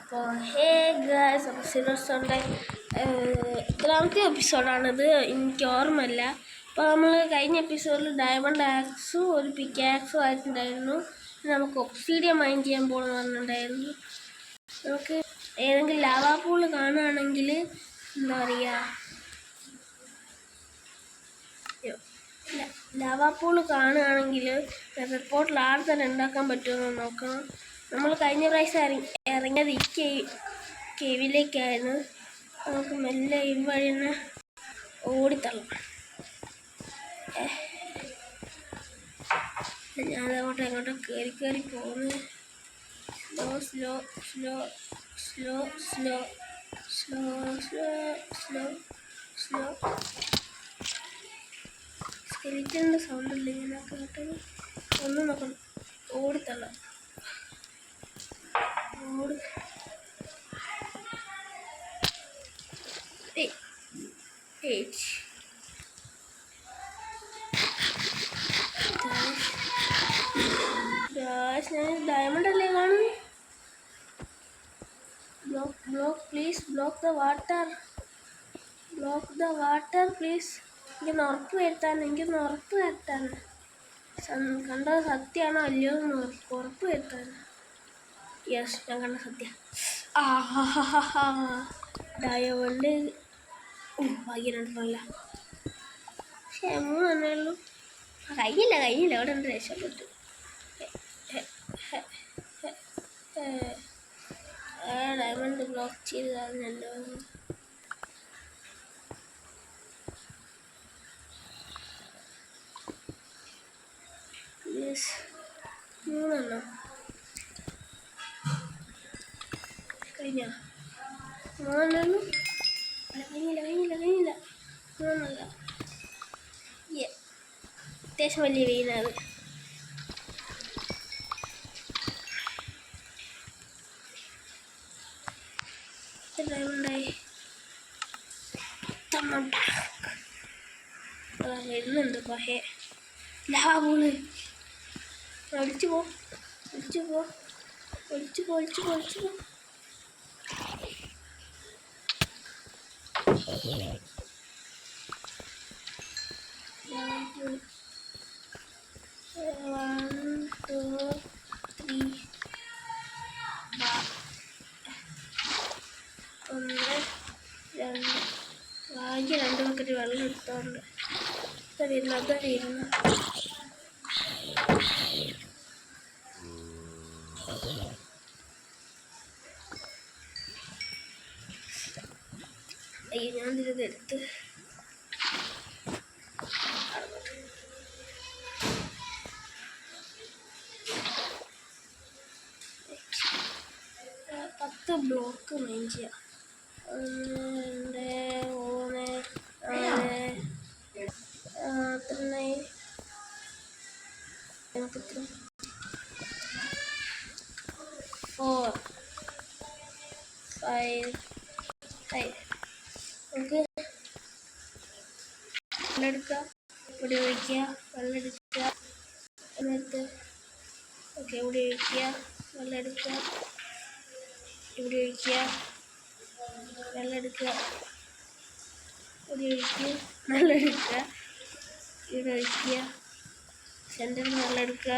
അപ്പോൾ hey guys, അപ്പോൾ silver സ്റ്റോണിൻ്റെ എത്രാമത്തെ എപ്പിസോഡാണിത് എനിക്ക് ഓർമ്മയില്ല. അപ്പോൾ നമ്മൾ കഴിഞ്ഞ എപ്പിസോഡിൽ ഡയമണ്ട് ആക്സും ഒരു പിക്കാക്സും ആയിട്ടുണ്ടായിരുന്നു. നമുക്ക് ഒബ്സിഡിയൻ മൈൻ ചെയ്യാൻ പോകണമെന്ന് പറഞ്ഞിട്ടുണ്ടായിരുന്നു. നമുക്ക് ഏതെങ്കിലും ലാവാ പൂള് കാണുകയാണെങ്കിൽ എന്താ പറയുക, ലാവാ പൂള് കാണുകയാണെങ്കിൽ റിപ്പോർട്ടിൽ ആടെ തന്നെ ഉണ്ടാക്കാൻ പറ്റുമെന്ന് നോക്കണം. നമ്മൾ കഴിഞ്ഞ പ്രാവശ്യം ഇറങ്ങിയത് ഈ കേവിലേക്കായിരുന്നു. നമുക്ക് മെല്ലെ ഈ വഴി തന്നെ ഓടിത്തള്ളാം. ഞാനങ്ങോട്ട് എങ്ങോട്ടോ കയറി പോകുന്നു. Slow slow slow slow slow slow slow slow സ്കെലിറ്റൻ്റെ സൗണ്ടല്ലേ ഞാൻ കേട്ടത്. ഒന്നും നോക്കണം, ഓടിത്തള്ളാം. ഓടി ഞാൻ ഡയമണ്ട് അല്ലേ കാണുന്നു. Block please, block the water please. എനിക്കൊന്ന് ഉറപ്പ് വരുത്താൻ കണ്ടത് സത്യമാണോ അല്ലയോ എന്ന് ഉറപ്പ് വരുത്താൻ. യെസ്, ഞാൻ കണ്ട സത്യം. ഡയമണ്ട് ഭാഗ്യരണ്ടല്ല, പക്ഷേ 3 തന്നെ ഉള്ളൂ. കഴിഞ്ഞില്ല അവിടെ ഉണ്ട്, രക്ഷപ്പെട്ടു. ഡയമണ്ട് ബ്ലോക്ക് ചെയ്ത് കളഞ്ഞല്ലോ. യെസ്, 3 കഴിഞ്ഞ 3 കഴിഞ്ഞില്ല. 3 അത്യാവശ്യം വലിയ വെയിനാണ്. ഡയമണ്ടായി വരുന്നുണ്ട്. പക്ഷേ ലാവൂള് ഒളിച്ചു പോ. ഭാഗ്യം 2 ബക്കറ്റ് വെള്ളം എടുത്തോണ്ട് അതറിയുന്നു. അയ്യോ, ഞാനിത് എടുത്ത് ബ്ലോക്ക് മൈൻ ചെയ്യാം. 1 2 3 4 5 നമുക്ക് വെള്ളമെടുക്കുക, ഇവിടെ ഒഴിക്കുക, വെള്ളമെടുക്കുക, എന്നിട്ട് ഓക്കെ ഇവിടെ ഒഴിക്കുക, വെള്ളമെടുക്കുക, ഇവിടെ ഒഴിക്കുക, വെള്ളമെടുക്കുക, ഇവിടെ ഒഴിക്കുക, വെള്ളമെടുക്കുക, ഇവിടെ ഒഴിക്കുക, സെൻറ്ററിൽ വെള്ളമെടുക്കുക,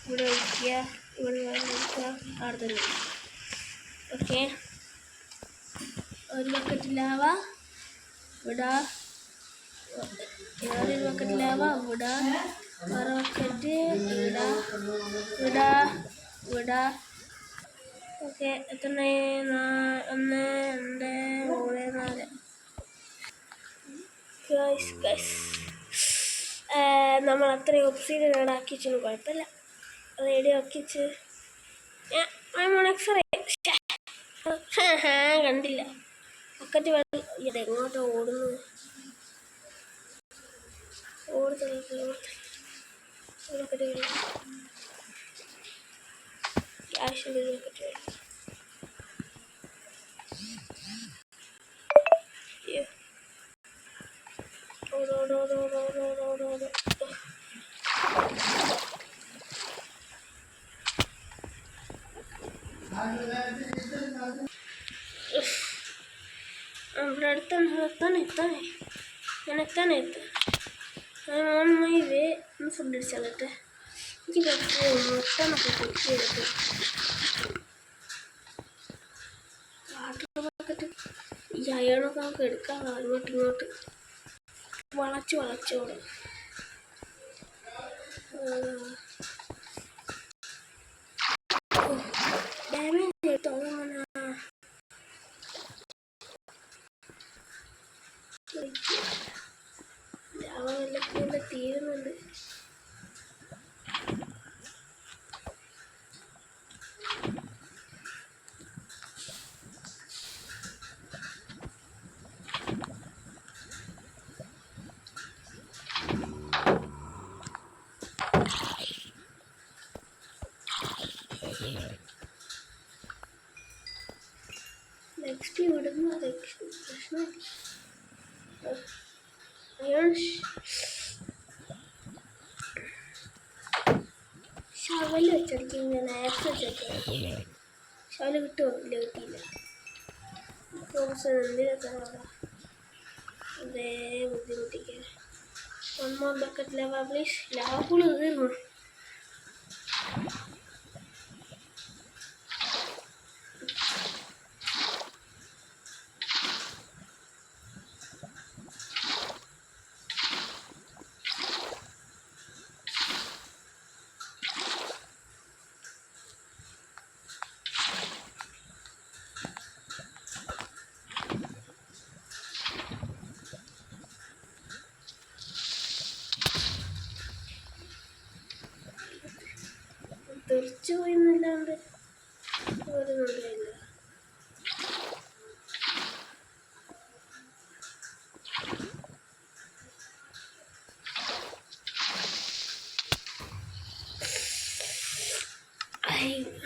ഇവിടെ ഒഴിക്കുക, ഇവിടെ വെള്ളമെടുക്കുക, അവിടെ തന്നെ. ഓക്കെ, 1 ബക്കറ്റ് ലാവ വിടാ, വേറൊരു ബക്കറ്റ് ലാവ വിടാ, വേറെ ബക്കറ്റ് വിടാ. ഓക്കെ, എത്ര 1 2 3 4 ഗൈസ് നമ്മൾ അത്രയും ഒബ്സിഡിയൻ ആക്കിച്ചു, കുഴപ്പമില്ല. റേഡി ആക്കിച്ച് എക്സ്റേ കണ്ടില്ല. ബക്കറ്റ് വെള്ളം ഇതെങ്ങോട്ടോ ഓടുന്നു. ബക്കറ്റ് വെള്ളം ആവശ്യം ബക്കറ്റ് വെള്ളം. ഇവിടെ എത്താൻ ഓൺ മൈ വേ. ഒന്ന് ഫുഡ് അടിച്ചാലട്ടെ. എനിക്ക് കുറച്ച് മുട്ടനൊക്കെ കുക്ക് ചെയ്തിട്ട് വാട്ടർ ബക്കറ്റ് ഈ അയണൊക്കെ നമുക്ക് എടുക്കാം. ഇങ്ങോട്ട് വളച്ചോടും. ഡാമേജ് ചെയ്തോ അങ്ങനെ. അവെല്ലാം തീരുന്നുണ്ട്. നെക്സ്റ്റ് ഇവിടുന്ന് പ്രശ്നം ശവല് വെച്ചടിക്കും. ഞാൻ ആക്സ് വെച്ചടിക്കാം. ശവല് കിട്ടിയില്ല. എന്തിനൊക്കെ അതേ ബുദ്ധിമുട്ടിക്കാൻ. 1 more bucket lava please. Lava pool തീർന്നു. തെറിച്ചു പോയിന്നല്ലാണ്ട് ഒരു നല്ലയില്ല.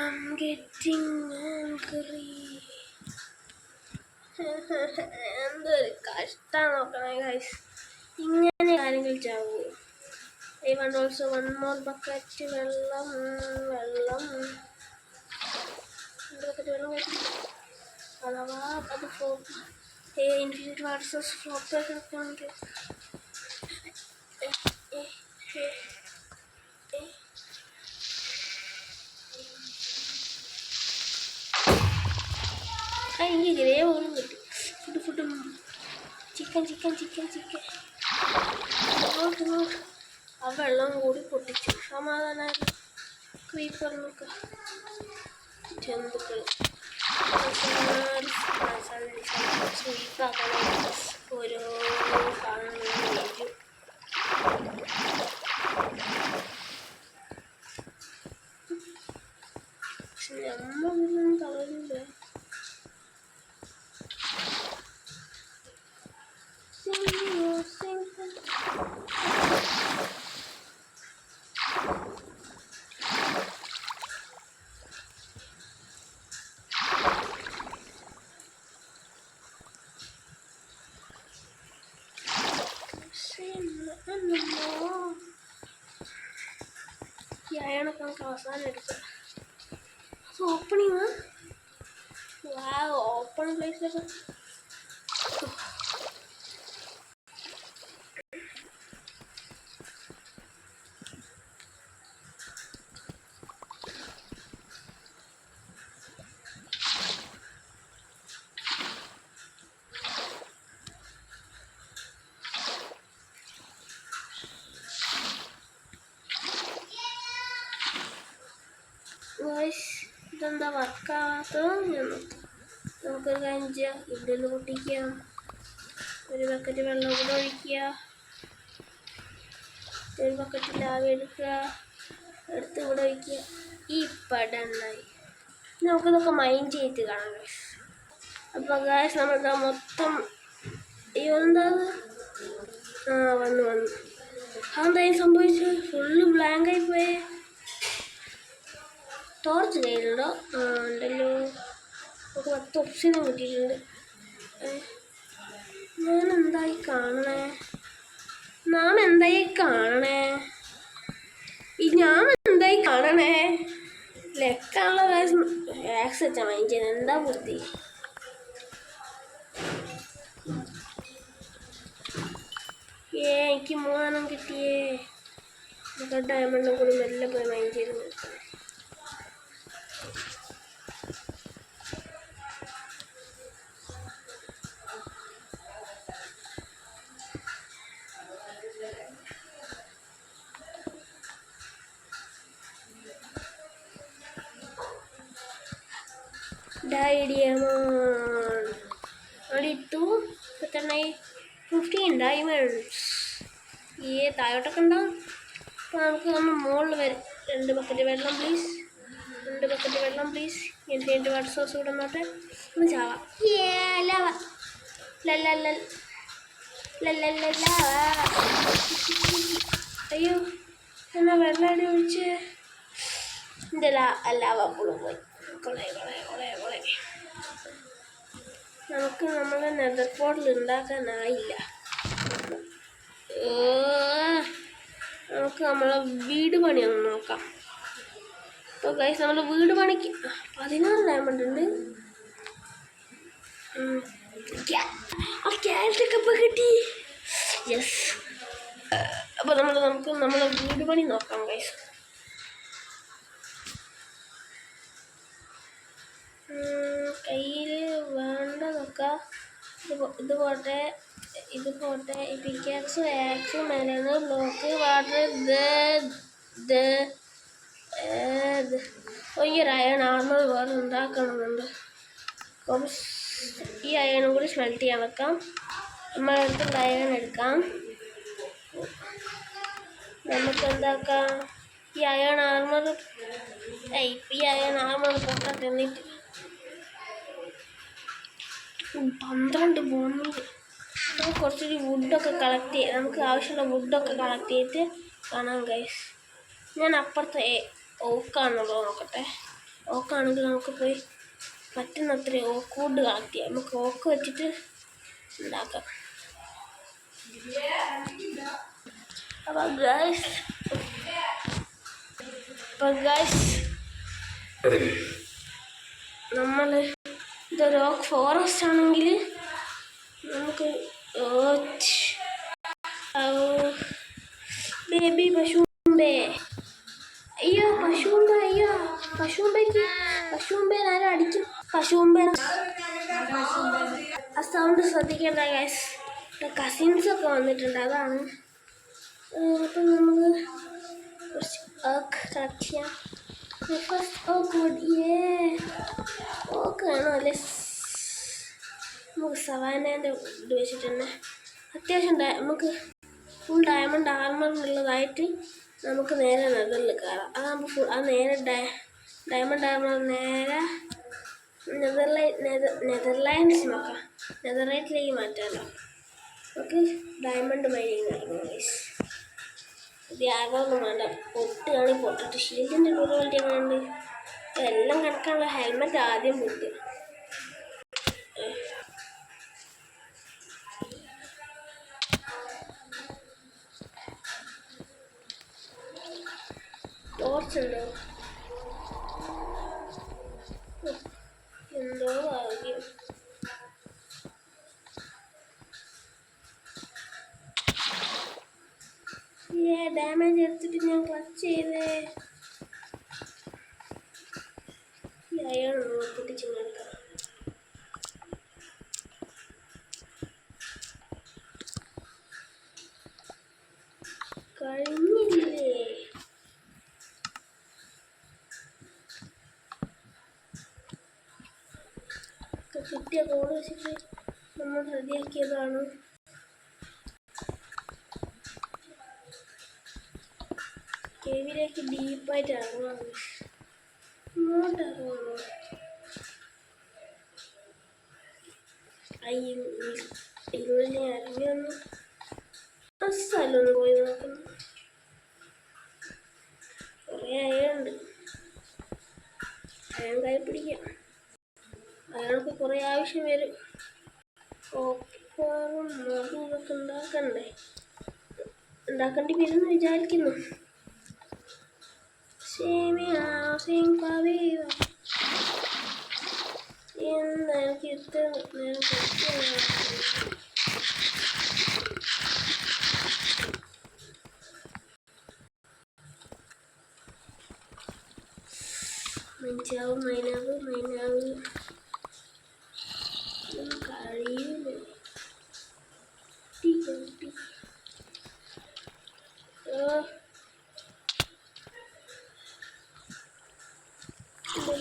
I'm getting angry. എന്തൊരു കഷ്ടം നോക്കണേ ഗൈസ്. ഇങ്ങനെ കാര്യങ്ങൾ ചാവൂ. I want also 1 more bucket വെള്ളം. അഥവാ അത് ഇൻഫിനിറ്റ് വാട്സസ് ഫ്ലോപ്പ് ഉണ്ട്. എനിക്ക് ഗ്രേ പോലും കിട്ടി. ഫുഡ് ചിക്കൻ ഇങ്ങോട്ട്. ആ വെള്ളം കൂടി പൊട്ടിച്ചു. സമാധാനമായിരുന്നു. ക്രീപ്പറിനൊക്കെ ജന്തുക്കൾ സ്വീപ്പാക്കാൻ ഓരോ സാധനങ്ങളും വരും. പക്ഷെ നമ്മളൊന്നും തളരില്ല. ഈ അയണൊക്കെ നമുക്ക് അവസാനം എടുക്കാം. അത് ഓപ്പണിങ്. ഓപ്പൺ പ്ലേസിലൊക്കെ ഇതെന്താ വർക്കാവാത്തത്? നമുക്കൊരു കാര്യം ചെയ്യാം. ഇവിടെ പൊട്ടിക്കാം. ഒരു ബക്കറ്റ് വെള്ളം കൂടെ ഒഴിക്കുക. ഒരു ബക്കറ്റ് ലാവ എടുക്കുക. എടുത്ത് ഇവിടെ ഒഴിക്കുക. ഈ പടന്നായി നമുക്കിതൊക്കെ മൈൻഡ് ചെയ്തിട്ട് കാണാം. അപ്പോൾ ഗായ്സ് നമ്മൾക്ക് മൊത്തം എന്താ വന്നു അതെന്തായി സംഭവിച്ചത്? ഫുള്ള് ബ്ലാങ്കായി പോയേ. ടോർച്ച് കയ്യിലുണ്ടോ? ഉണ്ടല്ലോ. നമുക്ക് 10 ഓപ്ഷനും കിട്ടിയിട്ടുണ്ട്. നാം എന്തായി കാണണേ? ഞാൻ എന്തായി കാണണേ? ലെക്കാനുള്ള കാശ് ആക്സ് വെച്ചാൽ വാങ്ങിച്ചത് എന്താ ബുദ്ധി. എനിക്ക് 3 കിട്ടിയേ. ഡയമണ്ടും കൂടി മെല്ലെ പോയി വാങ്ങിച്ചിരുന്നു. Diamond. Only 2, but then 15 diamonds. താഴോട്ടൊക്കെ ഉണ്ടാവും. അപ്പോൾ നമുക്ക് മുകളിൽ വരും. 2 ബക്കറ്റ് വെള്ളം പ്ലീസ്. 2 ബക്കറ്റ് വെള്ളം പ്ലീസ്. എൻ്റെ വാട്ടർ സോഴ്സ് കൂടെ നോട്ടെ. ഒന്ന് ചാവാം. അയ്യോ എന്നാ വെള്ളം അടി ഒഴിച്ച് എൻ്റെ ലാവപ്പുളും പോയി. നമുക്ക് നമ്മളെ നെതർ പോർട്ടൽ ഉണ്ടാക്കാനായില്ല. നമുക്ക് നമ്മളെ വീട് പണി ഒന്ന് നോക്കാം. അപ്പോൾ ഗൈസ് നമ്മൾ വീട് പണിക്ക് 16 ഡയമണ്ട് ഉണ്ട്. ആ ക്യാരറ്റൊക്കെ ഇപ്പോൾ കിട്ടി. യെസ്. അപ്പോൾ നമുക്ക് നമ്മളെ വീട് പണി നോക്കാം ഗൈസ്. കയ്യിൽ വേണ്ടതൊക്കെ ഇത് പോട്ടെ. ഈ പിക്കാക്സും ആക്സും മേലാണ് ബ്ലോക്ക് വാട്ടർ ഈ അയൺ ആർമർ വേറെ ഉണ്ടാക്കണമെന്നുണ്ട്. അപ്പം ഈ അയണും കൂടി സ്മെൽറ്റ് ചെയ്യാൻ വെക്കാം. നമ്മളടുത്തുള്ള അയൺ എടുക്കാം. നമുക്ക് എന്താക്കാം, ഈ അയൺ ആർമർ പൊട്ടാൻ തന്നിട്ട് 12 ബോണിൽ നമുക്ക് കുറച്ചൊരു വുഡൊക്കെ കളക്ട് ചെയ്യാം. നമുക്ക് ആവശ്യമുള്ള വുഡൊക്കെ കളക്ട് ചെയ്തിട്ട് കാണാം ഗൈസ്. ഞാൻ അപ്പുറത്തെ ഓക്കാണുള്ളത് നോക്കട്ടെ. ഓക്കാണെങ്കിൽ നമുക്ക് പോയി പറ്റുന്നത്ര ഓക്ക് വുഡ് കളക്ട് ചെയ്യാം. നമുക്ക് ഓക്ക് വെച്ചിട്ട് ഉണ്ടാക്കാം. അപ്പോൾ ഗൈസ് നമ്മൾ ഇതൊരു ഓക്ക് ഫോറസ്റ്റ് ആണെങ്കിൽ നമുക്ക് ബേബി പശുമ്പേ. അയ്യോ പശുമ്പേ ആരും അടിക്കും. പശുമ്പേ ആ സൗണ്ട് ശ്രദ്ധിക്കേണ്ട ഗൈസ്. കസിൻസൊക്കെ വന്നിട്ടുണ്ട്, അതാണ്. അപ്പം നമുക്ക് കുറച്ച് ഓക്ക് കളക്ട് ചെയ്യാം. ഫസ്റ്റ് ഓക്ക് വേണോ അല്ലേ? നമുക്ക് സവാനേൻ്റെ ഇത് വെച്ചിട്ട് തന്നെ അത്യാവശ്യം നമുക്ക് ഫുൾ ഡയമണ്ട് ആർമറിനുള്ളതായിട്ട് നമുക്ക് നേരെ നെതറിൽ കയറാം. അതാകുമ്പോൾ അത് നേരെ ഡയമണ്ട് ആർമർ നേരെ നെതർലൈൻഡ്സ് നോക്കാം. നെതറൈറ്റിലേക്ക് മാറ്റാമല്ലോ. നമുക്ക് ഡയമണ്ട് മൈനിങ് നടക്കും ഗൈസ്. ഇത് ആകെയൊന്നും വേണ്ട, പൊട്ടുകയാണെങ്കിൽ പൊട്ടിട്ട് ഷീൽഡിൻ്റെ ഡ്യൂറബിലിറ്റി വേണ്ട എല്ലാം കണക്കാനുള്ള ഹെൽമെറ്റ് ആദ്യം പൊട്ടുക. ടോർച്ചുണ്ടോ? എന്തോ ഭാഗ്യം. ഡാമേജ് എടുത്തിട്ട് ഞാൻ ക്ലച്ച് ചെയ്തേ. അയാൾ പൊട്ടിച്ച് നോക്കാം. കഴിഞ്ഞില്ലേ? കിട്ടിയ കോഡ് വെച്ചിട്ട് നമ്മൾ റെഡിയാക്കിയതാണ്. കേവിലേക്ക് ഡീപ്പായിട്ട് ഇറങ്ങാം. ഇങ്ങോട്ട് ഇറങ്ങണോ? ഇതിനുള്ളിൽ ഇറങ്ങി വന്ന് ആ സ്ഥലം ഒന്ന് പോയി നോക്കുന്നു. കുറേ അയുണ്ട്. അയൺ കൈ പിടിക്കാം. അയാൾക്ക് കുറേ ആവശ്യം വരും. കോപ്പറും അതും ഇതൊക്കെ ഉണ്ടാക്കേണ്ടി വരുമെന്ന് വിചാരിക്കുന്നു. See me now, sing for viva. ഇന്ന് എനിക്ക് മൈനാവ് മൈനാവ് മൈനാവ് കഴിയില്ല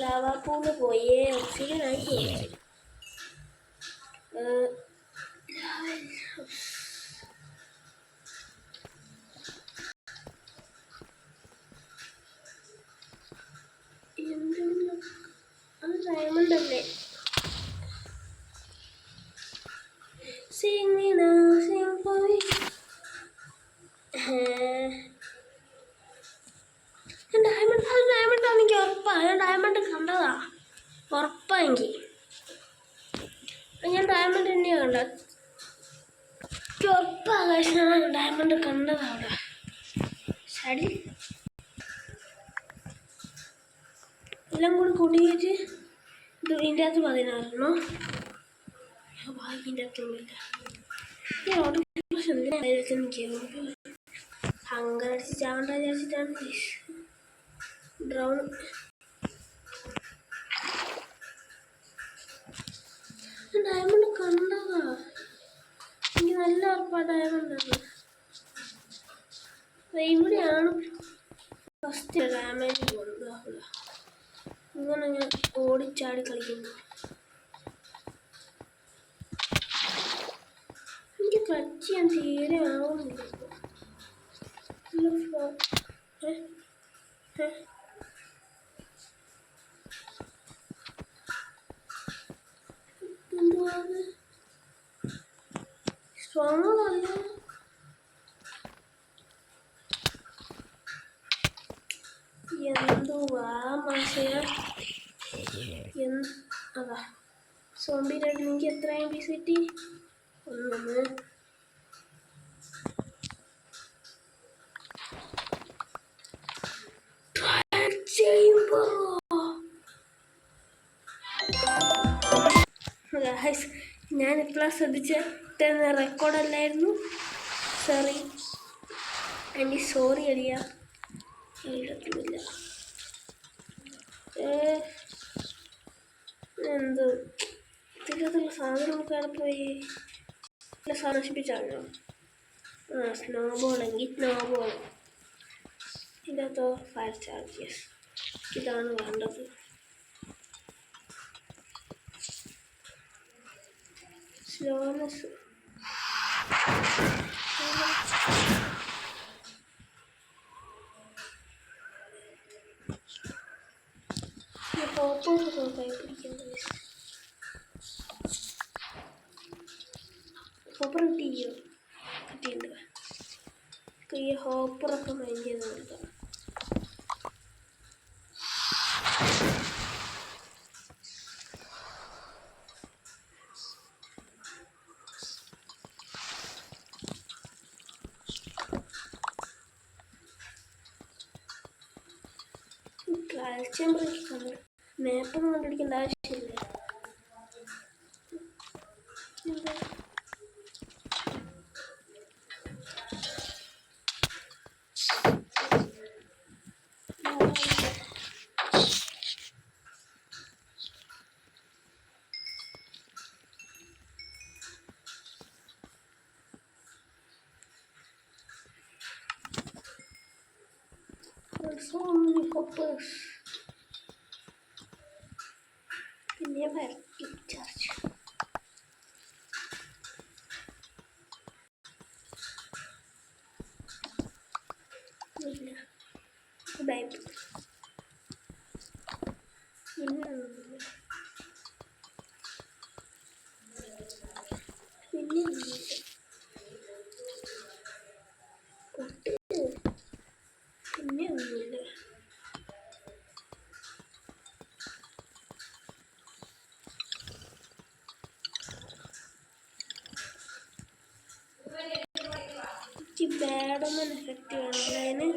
ലാവാപ്പൂന്ന് പോയേ ഓക്സിജനായി പോയി എന്തെങ്കിലും അത് ഡയമണ്ട് അല്ലേ Sing me now, sing for me. Diamond ആണെങ്കിൽ ഉറപ്പാ ഞാൻ ഡയമണ്ട് കണ്ടതാ ഉറപ്പായെങ്കിൽ ഞാൻ ഡയമണ്ട് തന്നെയാണ് കണ്ടത് ഉറപ്പാ ഞാൻ ഡയമണ്ട് കണ്ടതാ അവിടെ ശരി എല്ലാം കൂടി കൂട്ടിയിട്ട് ഇതിൻ്റെ അകത്ത് 16 ഭാഗ്യൻ്റെ അകത്തൊന്നുമില്ല ഹങ്കടിച്ച് ചാവണ്ട വിചാരിച്ചിട്ടാണ് ബ്രൗൺ ഡയമണ്ട് കണ്ടതാ എനിക്ക് നല്ല ഉറപ്പാ ഡയമണ്ട് ഇവിടെയാണ് ഫസ്റ്റ് ഡാമേജ് പോകുന്നത് ഇങ്ങനെ ഞാൻ ഓടിച്ചാടി കളിക്കുന്നു എനിക്ക് ക്ലച്ച് ചെയ്യാൻ തീരെ ആവുന്നില്ല സ്ട്രോങ് അല്ല എന്തുവാ മാഷേ അതാ സോംബി എനിക്ക് എത്ര എം ബി കിട്ടി 1 ഞാൻ എപ്പോഴാണ് ശ്രദ്ധിച്ച റെക്കോർഡല്ലായിരുന്നു സോറി ആൻറ്റി സോറി അടിയ എഴുതത്തുമില്ല എന്തോ ഇതിലുള്ള സാധനം നമുക്ക് അവിടെ പോയി സാധനം നശിപ്പിച്ചാണോ സ്നോ ബോളെങ്കിൽ സ്നോ ബോൾ ഇതിനകത്തോ ഫയർ ചാർജസ് ഇതാണ് വേണ്ടത് സ്ലോനെസ് ഹോപ്പൊക്കെ കൈ പിടിക്കുന്നത് ഹോപ്പർ കിട്ടിയോ കിട്ടിയിട്ടുണ്ട് ഈ ഹോപ്പറൊക്കെ മൈൻഡ് ചെയ്ത് കൊടുക്കാം കാൽസ്യം മാപ്പൊന്നും കണ്ടുപിടിക്കേണ്ട ആവശ്യമില്ല so many hoppers. Never keep charge. Bye. ബാഡൊന്നും എഫക്റ്റ് ചെയ്യണം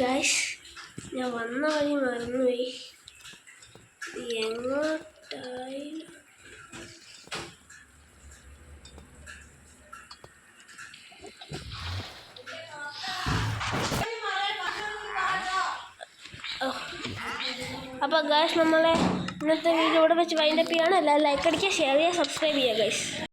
ഗൈസ് ഞാൻ വന്ന വഴി മറന്നുപോയി. എങ്ങോട്ടായി? അപ്പോൾ ഗൈസ് നമ്മളെ ഇന്നത്തെ വീഡിയോ ഇവിടെ വെച്ച് വൈൻഡപ്പ് ചെയ്യാണ്. എല്ലാവരും ലൈക്ക് അടിക്കുക, ഷെയർ ചെയ്യുക, സബ്സ്ക്രൈബ് ചെയ്യുക ഗൈസ്.